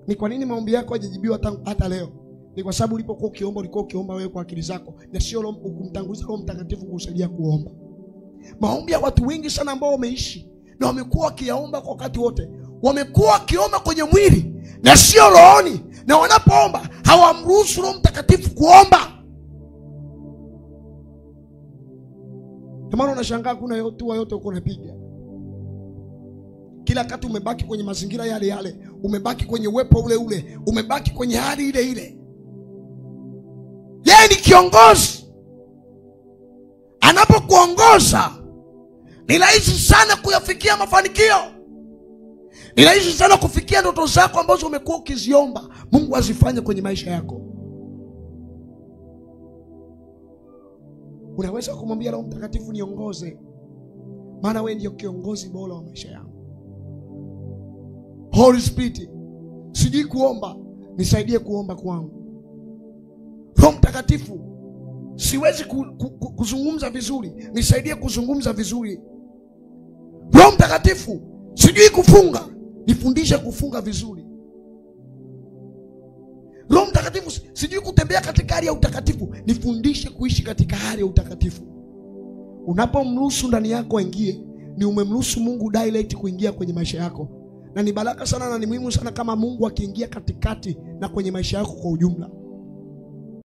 Ni kwa nini maombi yako hayajibiwa hata leo? Ni kwa sababu ulipokuwa ukiomba wewe kwa akili zako, na sio kumtanguliza Roho Mtakatifu kusaidia kuomba. Maombi ya watu wengi sana ambao wameishi na wamekuwa wakiyaomba kwa wakati wote, wamekuwa wakiomba kwenye mwili na sio rohoni, na wanapoomba hawamruhusu Roho Mtakatifu kuomba. Kama unashangaa kuna yote uko unapiga. Kila wakati umebaki kwenye mazingira yale yale, umebaki kwenye uwepo ule ule, umebaki kwenye hali ile ile. Yeye ni kiongozi. Anapokuongoza ni rahisi sana kuyafikia mafanikio. Ni rahisi sana kufikia ndoto zako ambazo umekuwa ukiziomba Mungu azifanye kwenye maisha yako. Unaweza kumwambia Roho Mtakatifu, niongoze, maana wewe ndio kiongozi bora wa maisha yangu. Holy Spirit, sijui kuomba, nisaidie kuomba kwangu. Roho Mtakatifu, siwezi kuzungumza vizuri, nisaidie kuzungumza vizuri. Roho Mtakatifu, sijui kufunga, nifundishe kufunga vizuri. Roho Mtakatifu, sijui kutembea katika hali ya utakatifu, nifundishe kuishi katika hali ya utakatifu. Unapomruhusu ndani yako aingie, ni umemruhusu Mungu direct kuingia kwenye maisha yako. Na ni baraka sana na ni muhimu sana kama Mungu akiingia katikati na kwenye maisha yako kwa ujumla.